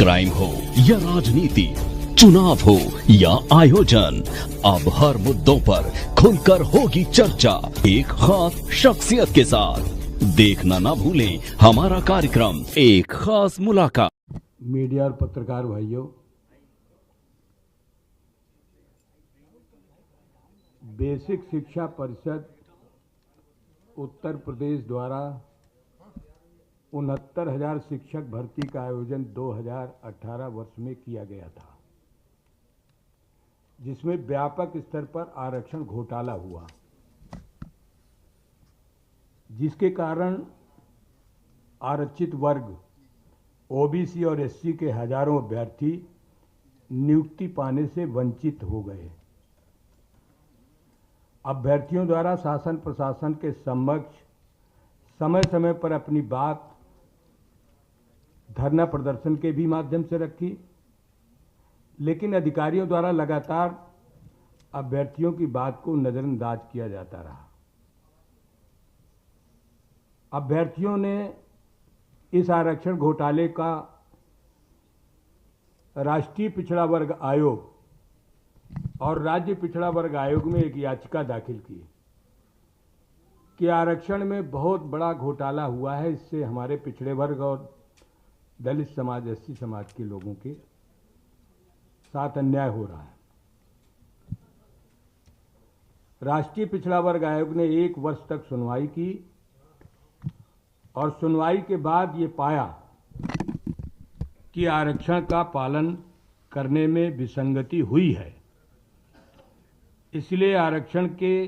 Crime हो या राजनीति, चुनाव हो या आयोजन, अब हर मुद्दों पर खुलकर होगी चर्चा एक खास शख्सियत के साथ। देखना ना भूलें हमारा कार्यक्रम एक खास मुलाकात। मीडिया और पत्रकार भाइयों, बेसिक शिक्षा परिषद उत्तर प्रदेश द्वारा 69,000 शिक्षक भर्ती का आयोजन 2018 वर्ष में किया गया था, जिसमें व्यापक स्तर पर आरक्षण घोटाला हुआ, जिसके कारण आरक्षित वर्ग ओबीसी और एससी के हजारों अभ्यर्थी नियुक्ति पाने से वंचित हो गए। अभ्यर्थियों द्वारा शासन प्रशासन के समक्ष समय समय पर अपनी बात धरना प्रदर्शन के भी माध्यम से रखी, लेकिन अधिकारियों द्वारा लगातार अभ्यर्थियों की बात को नजरअंदाज किया जाता रहा। अभ्यर्थियों ने इस आरक्षण घोटाले का राष्ट्रीय पिछड़ा वर्ग आयोग और राज्य पिछड़ा वर्ग आयोग में एक याचिका दाखिल की कि आरक्षण में बहुत बड़ा घोटाला हुआ है, इससे हमारे पिछड़े वर्ग और दलित समाज, एससी समाज के लोगों के साथ अन्याय हो रहा है। राष्ट्रीय पिछड़ा वर्ग आयोग ने 1 वर्ष तक सुनवाई की और सुनवाई के बाद ये पाया कि आरक्षण का पालन करने में विसंगति हुई है, इसलिए आरक्षण के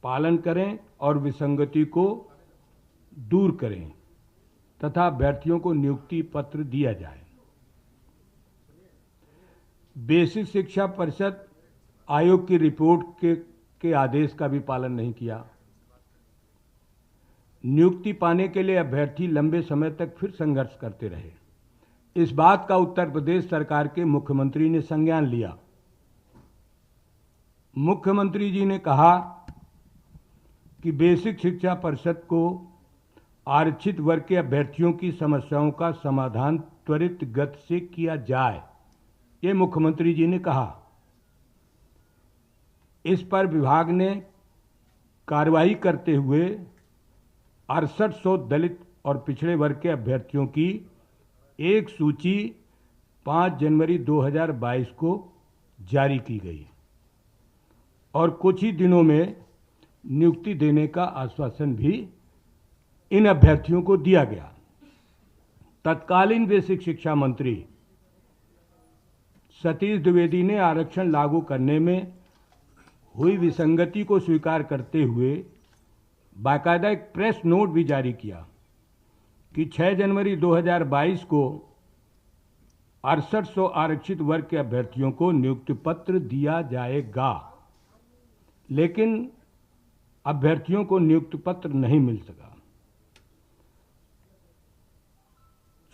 पालन करें और विसंगति को दूर करें तथा अभ्यर्थियों को नियुक्ति पत्र दिया जाए। बेसिक शिक्षा परिषद आयोग की रिपोर्ट के आदेश का भी पालन नहीं किया। नियुक्ति पाने के लिए अभ्यर्थी लंबे समय तक फिर संघर्ष करते रहे। इस बात का उत्तर प्रदेश सरकार के मुख्यमंत्री ने संज्ञान लिया। मुख्यमंत्री जी ने कहा कि बेसिक शिक्षा परिषद को आरक्षित वर्ग के अभ्यर्थियों की समस्याओं का समाधान त्वरित गति से किया जाए, ये मुख्यमंत्री जी ने कहा। इस पर विभाग ने कार्रवाई करते हुए 6800 दलित और पिछड़े वर्ग के अभ्यर्थियों की एक सूची 5 जनवरी 2022 को जारी की गई और कुछ ही दिनों में नियुक्ति देने का आश्वासन भी इन अभ्यर्थियों को दिया गया। तत्कालीन बेसिक शिक्षा मंत्री सतीश द्विवेदी ने आरक्षण लागू करने में हुई विसंगति को स्वीकार करते हुए बाकायदा एक प्रेस नोट भी जारी किया कि 6 जनवरी 2022 को 6800 आरक्षित वर्ग के अभ्यर्थियों को नियुक्ति पत्र दिया जाएगा, लेकिन अभ्यर्थियों को नियुक्ति पत्र नहीं मिल सका।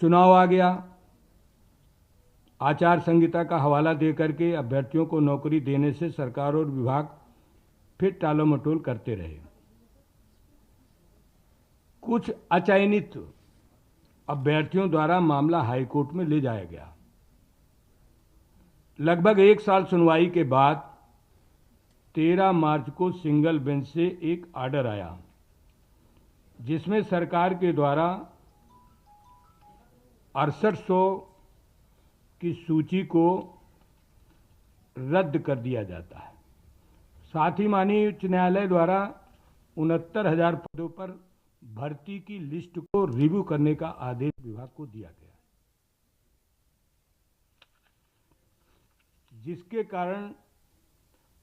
चुनाव आ गया। आचार संहिता का हवाला देकर के अभ्यर्थियों को नौकरी देने से सरकार और विभाग फिर टालोमटोल करते रहे। कुछ अचयनित अभ्यर्थियों द्वारा मामला हाईकोर्ट में ले जाया गया। लगभग 1 साल सुनवाई के बाद 13 मार्च को सिंगल बेंच से एक आर्डर आया, जिसमें सरकार के द्वारा 6800 की सूची को रद्द कर दिया जाता है। साथ ही माननीय उच्च न्यायालय द्वारा 69,000 पदों पर भर्ती की लिस्ट को रिव्यू करने का आदेश विभाग को दिया गया, जिसके कारण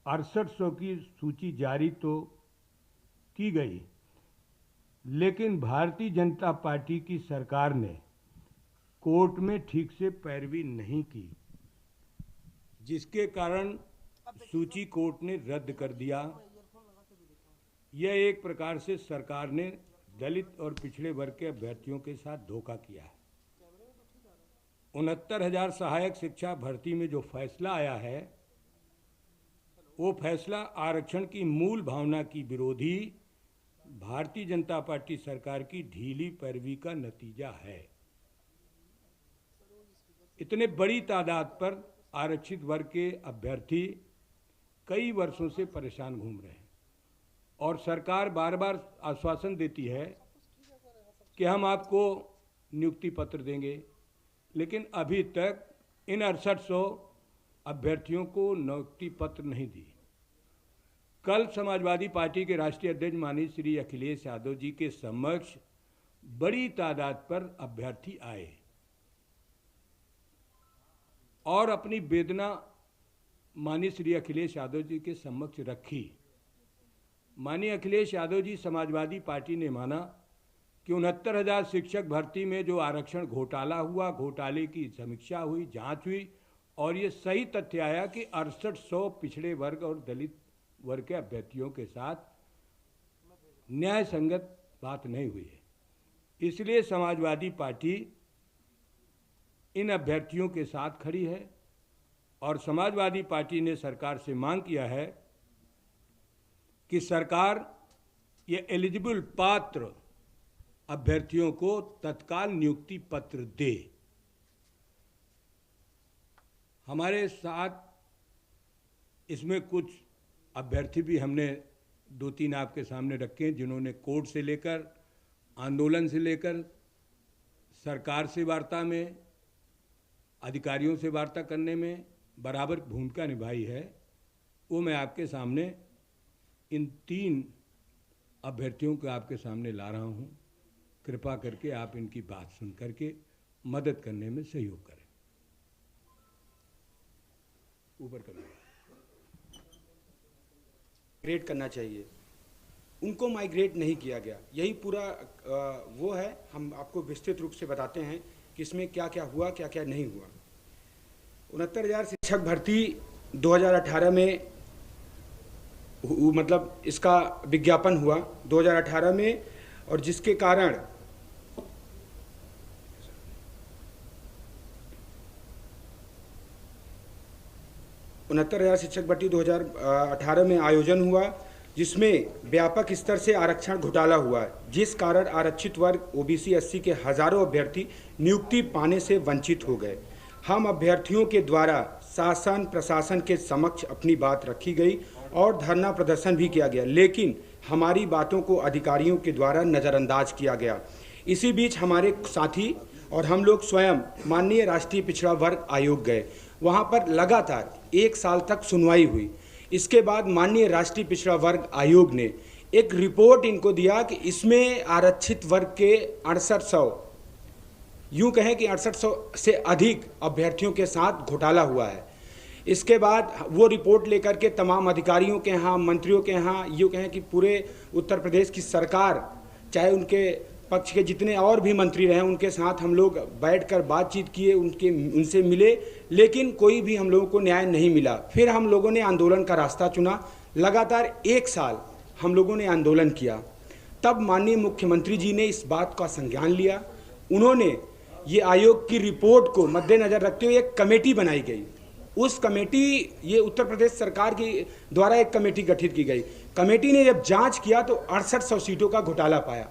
6800 की सूची जारी तो की गई, लेकिन भारतीय जनता पार्टी की सरकार ने कोर्ट में ठीक से पैरवी नहीं की, जिसके कारण सूची कोर्ट ने रद्द कर दिया। यह एक प्रकार से सरकार ने दलित और पिछड़े वर्ग के अभ्यर्थियों के साथ धोखा किया है। 69,000 सहायक शिक्षा भर्ती में जो फैसला आया है, वो फैसला आरक्षण की मूल भावना की विरोधी भारतीय जनता पार्टी सरकार की ढीली पैरवी का नतीजा है। इतने बड़ी तादाद पर आरक्षित वर्ग के अभ्यर्थी कई वर्षों से परेशान घूम रहे हैं और सरकार बार बार आश्वासन देती है कि हम आपको नियुक्ति पत्र देंगे, लेकिन अभी तक इन 6800 अभ्यर्थियों को नियुक्ति पत्र नहीं दी। कल समाजवादी पार्टी के राष्ट्रीय अध्यक्ष माननीय श्री अखिलेश यादव जी के समक्ष बड़ी तादाद पर अभ्यर्थी आए और अपनी वेदना माननीय श्री अखिलेश यादव जी के समक्ष रखी। माननीय अखिलेश यादव जी समाजवादी पार्टी ने माना कि 69,000 शिक्षक भर्ती में जो आरक्षण घोटाला हुआ, घोटाले की समीक्षा हुई, जांच हुई और ये सही तथ्य आया कि 6800 पिछड़े वर्ग और दलित वर्ग के अभ्यर्थियों के साथ न्याय संगत बात नहीं हुई है। इसलिए समाजवादी पार्टी इन अभ्यर्थियों के साथ खड़ी है और समाजवादी पार्टी ने सरकार से मांग किया है कि सरकार ये एलिजिबल पात्र अभ्यर्थियों को तत्काल नियुक्ति पत्र दे। हमारे साथ इसमें कुछ अभ्यर्थी भी हमने 2-3 आपके सामने रखे हैं जिन्होंने कोर्ट से लेकर, आंदोलन से लेकर, सरकार से वार्ता में, अधिकारियों से वार्ता करने में बराबर भूमिका निभाई है। वो मैं आपके सामने इन 3 अभ्यर्थियों को आपके सामने ला रहा हूँ। कृपा करके आप इनकी बात सुन करके मदद करने में सहयोग करें। ऊपर करें। माइग्रेट करना चाहिए, उनको माइग्रेट नहीं किया गया। यही पूरा वो है। हम आपको विस्तृत रूप से बताते हैं कि इसमें क्या क्या हुआ, क्या क्या नहीं हुआ। 69,000 शिक्षक भर्ती 2018 में मतलब इसका विज्ञापन हुआ 2018 में, और जिसके कारण 69,000 शिक्षक भर्ती 2018 में आयोजन हुआ, जिसमें व्यापक स्तर से आरक्षण घोटाला हुआ, जिस कारण आरक्षित वर्ग ओबीसी एससी के हजारों अभ्यर्थी नियुक्ति पाने से वंचित हो गए। हम अभ्यर्थियों के द्वारा शासन प्रशासन के समक्ष अपनी बात रखी गई और धरना प्रदर्शन भी किया गया, लेकिन हमारी बातों को अधिकारियों के द्वारा नज़रअंदाज किया गया। इसी बीच हमारे साथी और हम लोग स्वयं माननीय राष्ट्रीय पिछड़ा वर्ग आयोग गए। वहां पर लगातार 1 साल तक सुनवाई हुई। इसके बाद माननीय राष्ट्रीय पिछड़ा वर्ग आयोग ने एक रिपोर्ट इनको दिया कि इसमें आरक्षित वर्ग के 6800, यूं कहें कि 6800 से अधिक अभ्यर्थियों के साथ घोटाला हुआ है। इसके बाद वो रिपोर्ट लेकर के तमाम अधिकारियों के यहाँ, मंत्रियों के यहाँ, यूँ कहें कि पूरे उत्तर प्रदेश की सरकार, चाहे उनके पक्ष के जितने और भी मंत्री रहे, उनके साथ हम लोग बैठकर बातचीत किए, उनसे मिले, लेकिन कोई भी हम लोगों को न्याय नहीं मिला। फिर हम लोगों ने आंदोलन का रास्ता चुना। लगातार 1 साल हम लोगों ने आंदोलन किया। तब माननीय मुख्यमंत्री जी ने इस बात का संज्ञान लिया। उन्होंने ये आयोग की रिपोर्ट को मद्देनजर रखते हुए एक कमेटी बनाई गई। उस कमेटी, ये उत्तर प्रदेश सरकार की द्वारा एक कमेटी गठित की गई। कमेटी ने जब जांच किया तो 6800 सीटों का घोटाला पाया।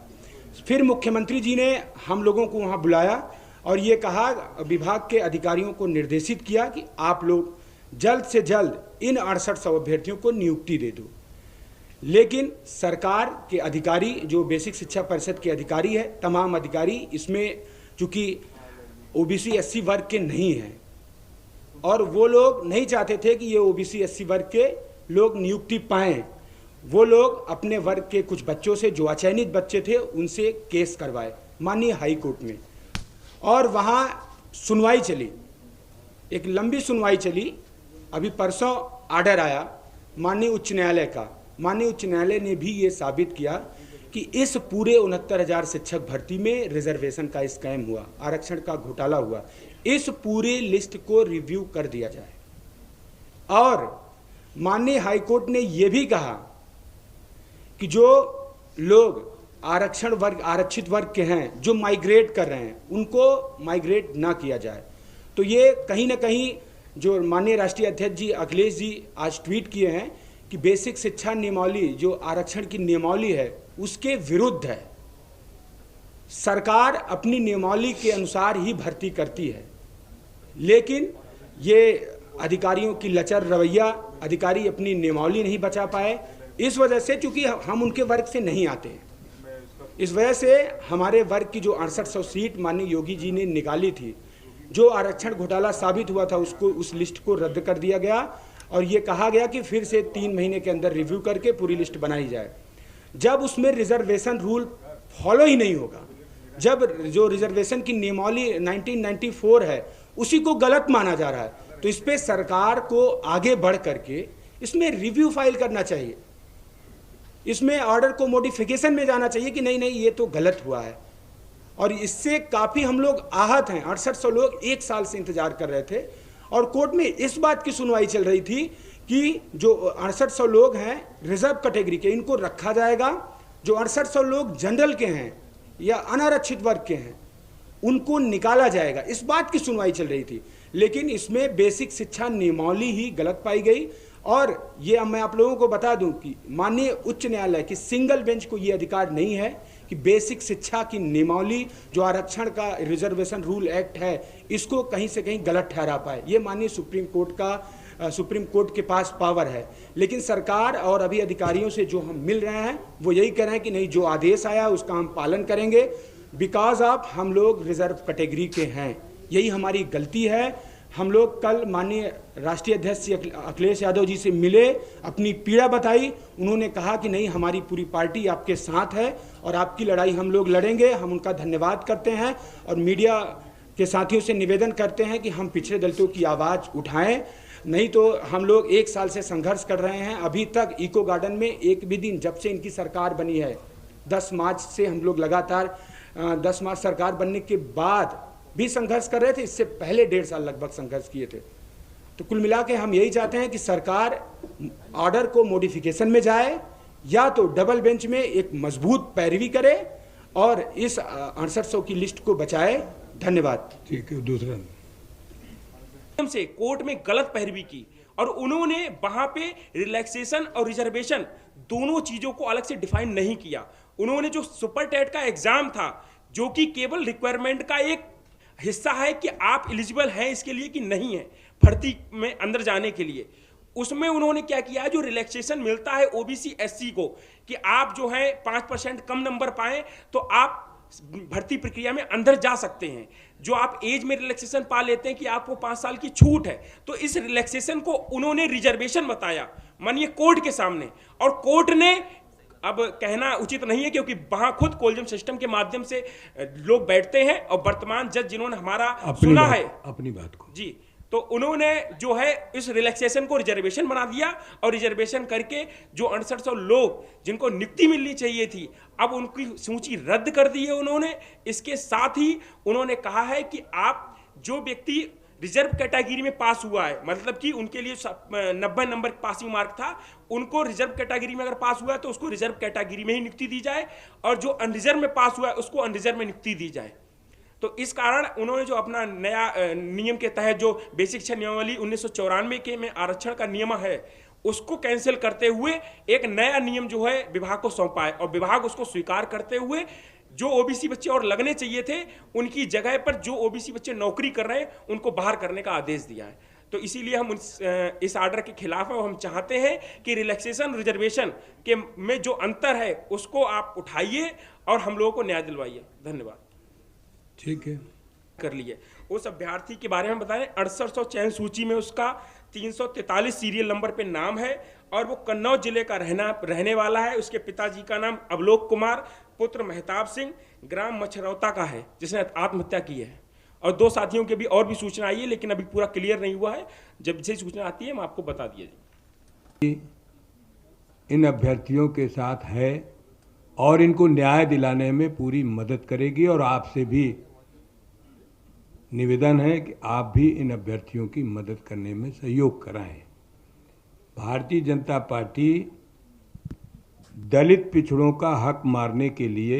फिर मुख्यमंत्री जी ने हम लोगों को वहां बुलाया और ये कहा, विभाग के अधिकारियों को निर्देशित किया कि आप लोग जल्द से जल्द इन 6800 अभ्यर्थियों को नियुक्ति दे दो। लेकिन सरकार के अधिकारी, जो बेसिक शिक्षा परिषद के अधिकारी है, तमाम अधिकारी इसमें चूंकि ओबीसी एससी वर्ग के नहीं हैं और वो लोग नहीं चाहते थे कि ये ओबीसी एससी वर्ग के लोग नियुक्ति पाएं। वो लोग अपने वर्ग के कुछ बच्चों से, जो अचयनित बच्चे थे, उनसे केस करवाए माननीय हाई कोर्ट में, और वहाँ सुनवाई चली, एक लंबी सुनवाई चली। अभी परसों आर्डर आया माननीय उच्च न्यायालय का। माननीय उच्च न्यायालय ने भी ये साबित किया कि इस पूरे 69,000 शिक्षक भर्ती में रिजर्वेशन का स्कैम हुआ, आरक्षण का घोटाला हुआ। इस पूरे लिस्ट को रिव्यू कर दिया जाए। और माननीय हाईकोर्ट ने यह भी कहा कि जो लोग आरक्षित वर्ग के हैं, जो माइग्रेट कर रहे हैं, उनको माइग्रेट ना किया जाए। तो ये कहीं ना कहीं जो माननीय राष्ट्रीय अध्यक्ष जी अखिलेश जी आज ट्वीट किए हैं कि बेसिक शिक्षा नियमावली, जो आरक्षण की नियमावली है, उसके विरुद्ध है। सरकार अपनी नियमावली के अनुसार ही भर्ती करती है। लेकिन ये अधिकारियों की लचर रवैया, अधिकारी अपनी नियमावली नहीं बचा पाए, इस वजह से, चूंकि हम उनके वर्ग से नहीं आते हैं, इस वजह से हमारे वर्ग की जो 6800 सीट माननीय योगी जी ने निकाली थी, जो आरक्षण घोटाला साबित हुआ था, उसको, उस लिस्ट को रद्द कर दिया गया और ये कहा गया कि फिर से 3 महीने के अंदर रिव्यू करके पूरी लिस्ट बनाई जाए। जब उसमें रिजर्वेशन रूल फॉलो ही नहीं होगा, जब जो रिजर्वेशन की नियमावली 1994 है उसी को गलत माना जा रहा है, तो इस पे सरकार को आगे बढ़ करके इसमें रिव्यू फाइल करना चाहिए, इसमें ऑर्डर को मॉडिफिकेशन में जाना चाहिए कि नहीं नहीं ये तो गलत हुआ है। और इससे काफ़ी हम लोग आहत हैं। 6800 लोग 1 साल से इंतजार कर रहे थे और कोर्ट में इस बात की सुनवाई चल रही थी कि जो 6800 लोग हैं रिजर्व कैटेगरी के, इनको रखा जाएगा, जो 6800 लोग जनरल के हैं या अनारक्षित वर्ग के हैं उनको निकाला जाएगा, इस बात की सुनवाई चल रही थी। लेकिन इसमें बेसिक शिक्षा नियमावली ही गलत पाई गई। और ये मैं आप लोगों को बता दूं कि माननीय उच्च न्यायालय की सिंगल बेंच को ये अधिकार नहीं है कि बेसिक शिक्षा की नियमावली, जो आरक्षण का रिजर्वेशन रूल एक्ट है, इसको कहीं से कहीं गलत ठहरा पाए। ये माननीय सुप्रीम कोर्ट के पास पावर है। लेकिन सरकार और अभी अधिकारियों से जो हम मिल रहे हैं वो यही कह रहे हैं कि नहीं, जो आदेश आया उसका हम पालन करेंगे, बिकॉज ऑफ हम लोग रिजर्व कैटेगरी के हैं, यही हमारी गलती है। हम लोग कल माननीय राष्ट्रीय अध्यक्ष अखिलेश यादव जी से मिले, अपनी पीड़ा बताई, उन्होंने कहा कि नहीं, हमारी पूरी पार्टी आपके साथ है और आपकी लड़ाई हम लोग लड़ेंगे। हम उनका धन्यवाद करते हैं और मीडिया के साथियों से निवेदन करते हैं कि हम पिछड़े दलितों की आवाज़ उठाएं, नहीं तो हम लोग 1 साल से संघर्ष कर रहे हैं। अभी तक इको गार्डन में एक भी दिन, जब से इनकी सरकार बनी है 10 मार्च से, हम लोग लगातार 10 मार्च सरकार बनने के बाद भी संघर्ष कर रहे थे, इससे पहले 1.5 साल लगभग संघर्ष किए थे। तो कुल मिला के हम यही चाहते हैं कि सरकार ऑर्डर को मॉडिफिकेशन में जाए, या तो डबल बेंच में एक मजबूत पैरवी करे और इस 6800 की लिस्ट को बचाए। धन्यवाद। ठीक है। दूसरा से कोर्ट में गलत पैरवी की और उन्होंने वहां पे रिलैक्सेशन और रिजर्वेशन दोनों चीजों को अलग से डिफाइन नहीं किया। उन्होंने जो सुपर टेट का एग्जाम था, जो कि केवल रिक्वायरमेंट का एक हिस्सा है कि आप एलिजिबल हैं इसके लिए कि नहीं है भर्ती में अंदर जाने के लिए, उसमें उन्होंने क्या किया, जो रिलैक्सेशन मिलता है ओबीसी एससी को कि आप जो है 5% कम नंबर पाएं तो आप भर्ती प्रक्रिया में अंदर जा सकते हैं। जो आप एज में रिलैक्सेशन पा लेते हैं कि आपको 5 साल की छूट है, तो इस रिलैक्सेशन को उन्होंने रिजर्वेशन बताया मानिए कोर्ट के सामने, और कोर्ट ने, अब कहना उचित नहीं है क्योंकि वहां खुद कोलिजियम सिस्टम के माध्यम से लोग बैठते हैं और वर्तमान जज जिन्होंने हमारा सुना है अपनी बात को जी, तो उन्होंने जो है इस रिलैक्सेशन को रिजर्वेशन बना दिया और रिजर्वेशन करके जो 6800 लोग जिनको नियुक्ति मिलनी चाहिए थी, अब उनकी सूची रद्द कर दी है उन्होंने। इसके साथ ही उन्होंने कहा है कि आप जो व्यक्ति रिजर्व कैटेगरी में पास हुआ है, मतलब कि उनके लिए 90 नंबर पासिंग मार्क था, उनको रिजर्व कैटेगरी में अगर पास हुआ है तो उसको रिजर्व कैटेगरी में ही नियुक्ति दी जाए, और जो अनरिजर्व में पास हुआ है उसको अनरिजर्व में नियुक्ति दी जाए। तो इस कारण उन्होंने जो अपना नया नियम के तहत जो बेसिक शिक्षा नियमावली 1994 के में आरक्षण का नियम है उसको कैंसिल करते हुए एक नया नियम जो है विभाग को सौंपा है, और विभाग उसको स्वीकार करते हुए जो ओबीसी बच्चे और लगने चाहिए थे उनकी जगह पर जो ओबीसी बच्चे नौकरी कर रहे हैं उनको बाहर करने का आदेश दिया है। तो इसीलिए हम इस आर्डर के खिलाफ है और हम चाहते हैं कि रिलैक्सेशन रिजर्वेशन के में जो अंतर है उसको आप उठाइए और हम लोगों को न्याय दिलवाइए। धन्यवाद। ठीक है, कर लिए। उस अभ्यर्थी के बारे में बताएं, 6800 चयन सूची में उसका 343 सीरियल नंबर पे नाम है और वो कन्नौज जिले का रहने वाला है। उसके पिताजी का नाम अवलोक कुमार पुत्र मेहताब सिंह ग्राम मछरौता का है, जिसने आत्महत्या की है। और 2 साथियों के भी और भी सूचना आई है, लेकिन अभी पूरा क्लियर नहीं हुआ है। जब से सूचना आती है हम आपको बता दिए जी। इन अभ्यर्थियों के साथ है और इनको न्याय दिलाने में पूरी मदद करेगी, और आपसे भी निवेदन है कि आप भी इन अभ्यर्थियों की मदद करने में सहयोग कराएं। भारतीय जनता पार्टी दलित पिछड़ों का हक मारने के लिए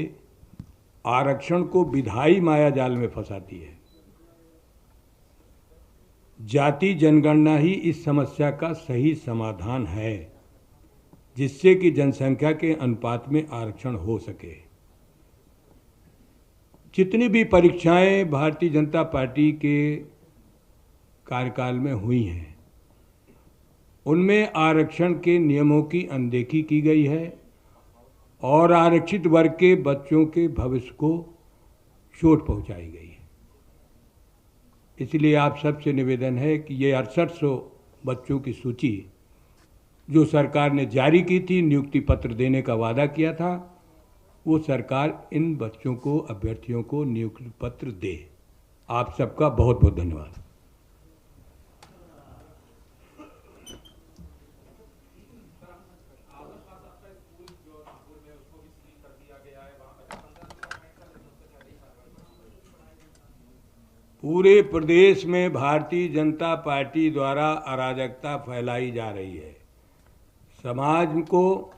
आरक्षण को विधायी मायाजाल में फंसाती है। जाति जनगणना ही इस समस्या का सही समाधान है, जिससे कि जनसंख्या के अनुपात में आरक्षण हो सके। जितनी भी परीक्षाएं भारतीय जनता पार्टी के कार्यकाल में हुई हैं, उनमें आरक्षण के नियमों की अनदेखी की गई है और आरक्षित वर्ग के बच्चों के भविष्य को चोट पहुंचाई गई है। इसलिए आप सबसे निवेदन है कि ये 6800 बच्चों की सूची जो सरकार ने जारी की थी, नियुक्ति पत्र देने का वादा किया था, वो सरकार इन बच्चों को, अभ्यर्थियों को नियुक्ति पत्र दे। आप सबका बहुत बहुत धन्यवाद। पूरे प्रदेश में भारतीय जनता पार्टी द्वारा अराजकता फैलाई जा रही है। समाज को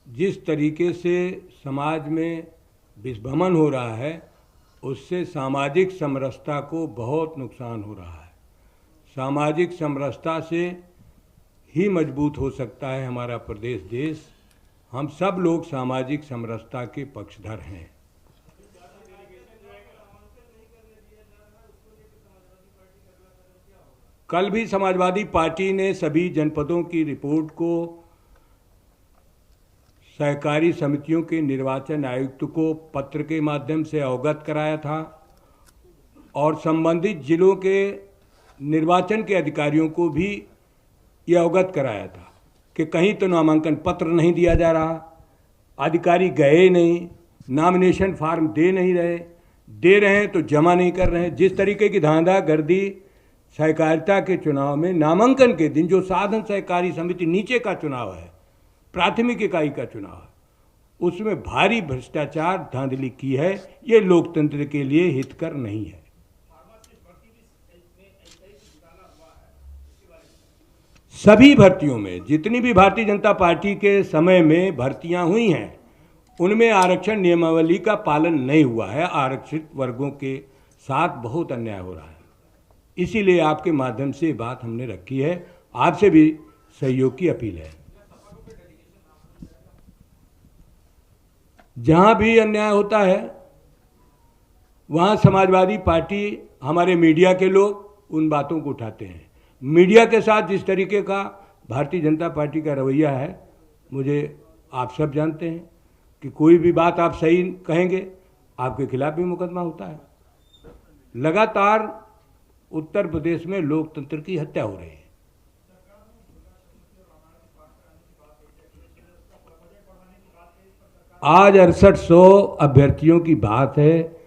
जिस तरीके से समाज में विस्भमन हो रहा है, उससे सामाजिक समरसता को बहुत नुकसान हो रहा है। सामाजिक समरसता से ही मजबूत हो सकता है हमारा प्रदेश, देश। हम सब लोग सामाजिक समरसता के पक्षधर हैं। कल भी समाजवादी पार्टी ने सभी जनपदों की रिपोर्ट को सहकारी समितियों के निर्वाचन आयुक्त को पत्र के माध्यम से अवगत कराया था और संबंधित जिलों के निर्वाचन के अधिकारियों को भी ये अवगत कराया था कि कहीं तो नामांकन पत्र नहीं दिया जा रहा, अधिकारी गए नहीं, नॉमिनेशन फार्म दे नहीं रहे, दे रहे हैं तो जमा नहीं कर रहे हैं। जिस तरीके की धांधागर्दी सहकारिता के चुनाव में नामांकन के दिन, जो साधन सहकारी समिति नीचे का चुनाव है, प्राथमिक इकाई का चुनाव है, उसमें भारी भ्रष्टाचार धांधली की है। ये लोकतंत्र के लिए हितकर नहीं है। सभी भर्तियों में, जितनी भी भारतीय जनता पार्टी के समय में भर्तियां हुई हैं, उनमें आरक्षण नियमावली का पालन नहीं हुआ है। आरक्षित वर्गों के साथ बहुत अन्याय हो रहा है। इसीलिए आपके माध्यम से बात हमने रखी है। आपसे भी सहयोग की अपील है। जहां भी अन्याय होता है वहां समाजवादी पार्टी, हमारे मीडिया के लोग उन बातों को उठाते हैं। मीडिया के साथ जिस तरीके का भारतीय जनता पार्टी का रवैया है, मुझे आप सब जानते हैं कि कोई भी बात आप सही कहेंगे, आपके खिलाफ भी मुकदमा होता है। लगातार उत्तर प्रदेश में लोकतंत्र की हत्या हो रही है। आज 6800 अभ्यर्थियों की बात है।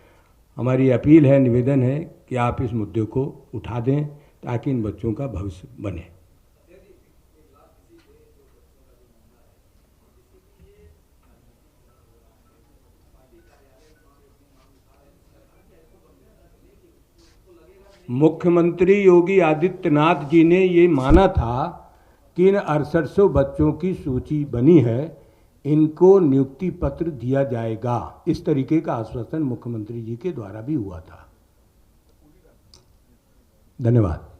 हमारी अपील है, निवेदन है कि आप इस मुद्दे को उठा दें ताकि इन बच्चों का भविष्य बने। मुख्यमंत्री योगी आदित्यनाथ जी ने ये माना था कि इन 6800 बच्चों की सूची बनी है, इनको नियुक्ति पत्र दिया जाएगा। इस तरीके का आश्वासन मुख्यमंत्री जी के द्वारा भी हुआ था। धन्यवाद।